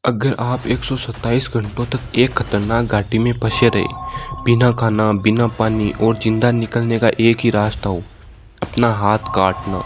अगर आप 127 घंटों तक एक खतरनाक घाटी में फंसे रहे, बिना खाना, बिना पानी और जिंदा निकलने का एक ही रास्ता हो, अपना हाथ काटना,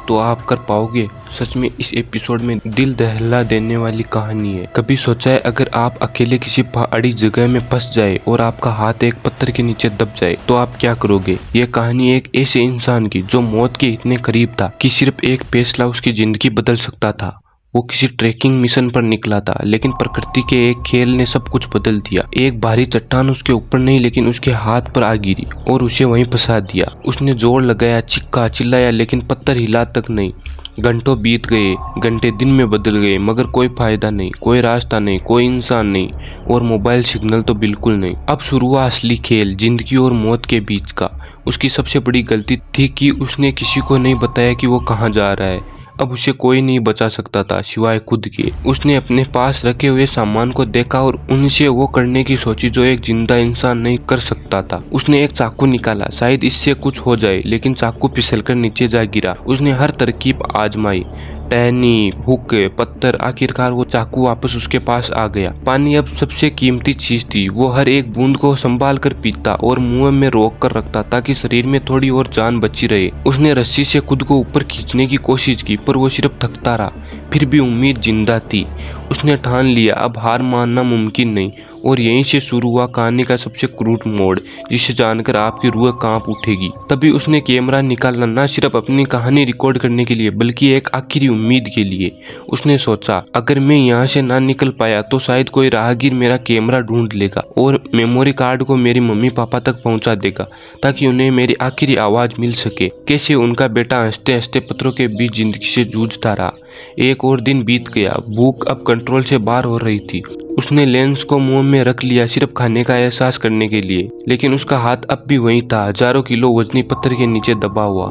तो आप कर पाओगे? सच में इस एपिसोड में दिल दहला देने वाली कहानी है। कभी सोचा है अगर आप अकेले किसी पहाड़ी जगह में फंस जाए और आपका हाथ एक पत्थर के नीचे दब जाए तो आप क्या करोगे? ये कहानी एक ऐसे इंसान की जो मौत के इतने करीब था कि सिर्फ एक फैसला उसकी जिंदगी बदल सकता था। वो किसी ट्रैकिंग मिशन पर निकला था, लेकिन प्रकृति के एक खेल ने सब कुछ बदल दिया। एक भारी चट्टान उसके ऊपर नहीं लेकिन उसके हाथ पर आ गिरी और उसे वहीं फंसा दिया। उसने जोर लगाया, चिल्लाया चिल्लाया, लेकिन पत्थर हिला तक नहीं। घंटों बीत गए, घंटे दिन में बदल गए, मगर कोई फायदा नहीं, कोई रास्ता नहीं, कोई इंसान नहीं और मोबाइल सिग्नल तो बिल्कुल नहीं। अब शुरू हुआ असली खेल, जिंदगी और मौत के बीच का। उसकी सबसे बड़ी गलती थी कि उसने किसी को नहीं बताया कि वो कहाँ जा रहा है। अब उसे कोई नहीं बचा सकता था सिवाय खुद के। उसने अपने पास रखे हुए सामान को देखा और उनसे वो करने की सोची जो एक जिंदा इंसान नहीं कर सकता था। उसने एक चाकू निकाला, शायद इससे कुछ हो जाए, लेकिन चाकू फिसलकर नीचे जा गिरा। उसने हर तरकीब आजमाई, टहनी, हुक, पत्थर, आखिरकार वो चाकू वापस उसके पास आ गया। पानी अब सबसे कीमती चीज थी। वो हर एक बूंद को संभाल कर पीता और मुंह में रोक कर रखता ताकि शरीर में थोड़ी और जान बची रहे। उसने रस्सी से खुद को ऊपर खींचने की कोशिश की, पर वो सिर्फ थकता रहा। फिर भी उम्मीद जिंदा थी। उसने ठान लिया अब हार मानना मुमकिन नहीं। और यहीं से शुरू हुआ कहानी का सबसे क्रूर मोड़, जिसे जानकर आपकी रूह कांप उठेगी। तभी उसने कैमरा निकाला, न सिर्फ अपनी कहानी रिकॉर्ड करने के लिए बल्कि एक आखिरी उम्मीद के लिए। उसने सोचा, अगर मैं यहाँ से ना निकल पाया तो शायद कोई राहगीर मेरा कैमरा ढूंढ लेगा और मेमोरी कार्ड को मेरी मम्मी पापा तक पहुँचा देगा ताकि उन्हें मेरी आखिरी आवाज मिल सके। कैसे उनका बेटा हंसते हंसते पत्थरों के बीच जिंदगी से जूझता रहा। एक और दिन बीत गया। भूख अब कंट्रोल से बाहर हो रही थी। उसने लेंस को मुंह में रख लिया सिर्फ खाने का एहसास करने के लिए, लेकिन उसका हाथ अब भी वहीं था, हजारों किलो वजनी पत्थर के नीचे दबा हुआ।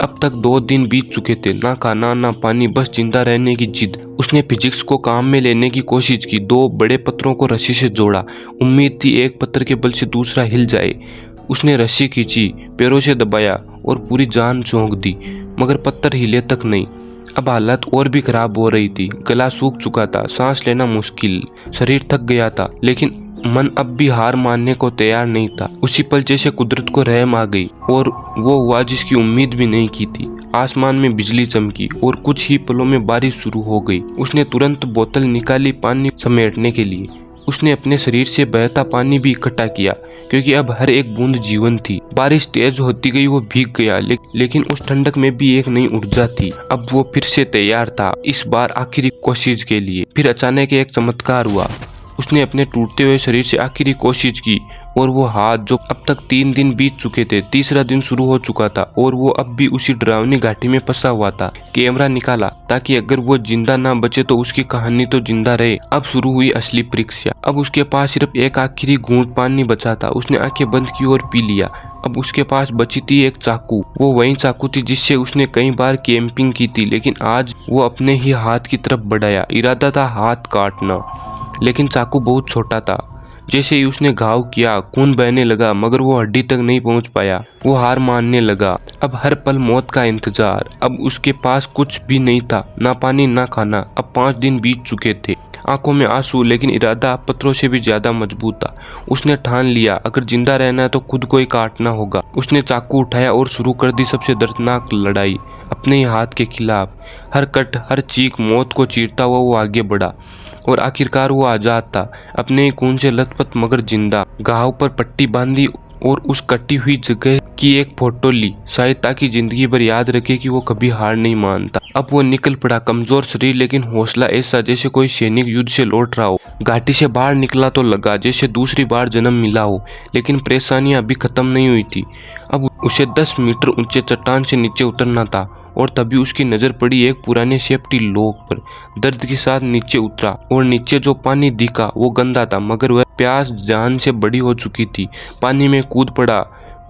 अब तक 2 दिन बीत चुके थे, ना खाना ना पानी, बस जिंदा रहने की जिद। उसने फिजिक्स को काम में लेने की कोशिश की, 2 बड़े पत्थरों को रस्सी से जोड़ा। उम्मीद थी एक पत्थर के बल से दूसरा हिल जाए। उसने रस्सी खींची, पैरों से दबाया और पूरी जान झोंक दी, मगर पत्थर हिले तक नहीं। अब हालत और भी खराब हो रही थी। गला सूख चुका था, सांस लेना मुश्किल, शरीर थक गया था, लेकिन मन अब भी हार मानने को तैयार नहीं था। उसी पल जैसे कुदरत को रहम आ गई और वो हुआ जिसकी उम्मीद भी नहीं की थी। आसमान में बिजली चमकी और कुछ ही पलों में बारिश शुरू हो गई। उसने तुरंत बोतल निकाली पानी समेटने के लिए। उसने अपने शरीर से बहता पानी भी इकट्ठा किया, क्योंकि अब हर एक बूंद जीवन थी। बारिश तेज होती गई, वो भीग गया, लेकिन उस ठंडक में भी एक नई ऊर्जा थी। अब वो फिर से तैयार था, इस बार आखिरी कोशिश के लिए। फिर अचानक एक चमत्कार हुआ। उसने अपने टूटते हुए शरीर से आखिरी कोशिश की और वो हाथ जो अब तक 3 दिन बीत चुके थे, तीसरा दिन शुरू हो चुका था और वो अब भी उसी डरावनी घाटी में फंसा हुआ था। कैमरा निकाला ताकि अगर वो जिंदा ना बचे तो उसकी कहानी तो जिंदा रहे। अब शुरू हुई असली परीक्षा। अब उसके पास सिर्फ एक आखिरी घूंट पानी बचा था। उसने आंखें बंद की और पी लिया। अब उसके पास बची थी एक चाकू। वो वही चाकू थी जिससे उसने कई बार कैंपिंग की थी, लेकिन आज वो अपने ही हाथ की तरफ बढ़ाया। इरादा था हाथ काटना, लेकिन चाकू बहुत छोटा था। जैसे ही उसने घाव किया, खून बहने लगा, मगर वो हड्डी तक नहीं पहुंच पाया। वो हार मानने लगा। अब हर पल मौत का इंतजार। अब उसके पास कुछ भी नहीं था, ना पानी ना खाना। अब 5 दिन बीत चुके थे। आंखों में आंसू, लेकिन इरादा पत्थरों से भी ज्यादा मजबूत था। उसने ठान लिया, अगर जिंदा रहना है तो खुद को ही काटना होगा। उसने चाकू उठाया और शुरू कर दी सबसे दर्दनाक लड़ाई, अपने ही हाथ के खिलाफ। हर कट, हर चीख मौत को चीरता हुआ वो आगे बढ़ा और आखिरकार वो आजाद था, अपने ही खून से लथपथ मगर जिंदा। घाव पर पट्टी बांधी और उस कटी हुई जगह की एक फोटो ली, शायद ताकि जिंदगी भर याद रखे कि वो कभी हार नहीं मानता। अब वो निकल पड़ा, कमजोर शरीर लेकिन हौसला ऐसा जैसे कोई सैनिक युद्ध से लौट रहा हो। घाटी से बाहर निकला तो लगा जैसे दूसरी बार जन्म मिला हो, लेकिन परेशानियां अभी खत्म नहीं हुई थी। अब उसे 10 मीटर ऊंचे चट्टान से नीचे उतरना था और तभी उसकी नजर पड़ी एक पुराने सेफ्टी लॉक पर। दर्द के साथ नीचे उतरा और नीचे जो पानी दिखा वो गंदा था, मगर वह प्यास जान से बड़ी हो चुकी थी। पानी में कूद पड़ा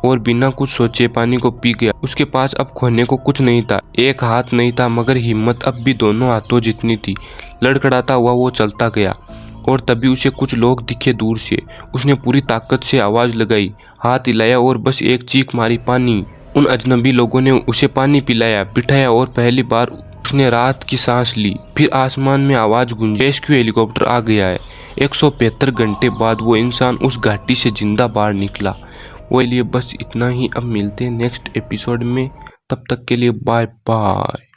और बिना कुछ सोचे पानी को पी गया। उसके पास अब खोने को कुछ नहीं था। एक हाथ नहीं था, मगर हिम्मत अब भी दोनों हाथों जितनी थी। लड़खड़ाता हुआ वो चलता गया और तभी उसे कुछ लोग दिखे दूर से। उसने पूरी ताकत से आवाज लगाई, हाथ हिलाया और बस एक चीख मारी, पानी। उन अजनबी लोगों ने उसे पानी पिलाया, बिठाया और पहली बार उसने रात की सांस ली। फिर आसमान में आवाज गूंजी, रेस्क्यू हेलीकॉप्टर आ गया है। 175 घंटे बाद वो इंसान उस घाटी से जिंदा बाहर निकला। वो लिए बस इतना ही। अब मिलते हैं नेक्स्ट एपिसोड में, तब तक के लिए बाय बाय।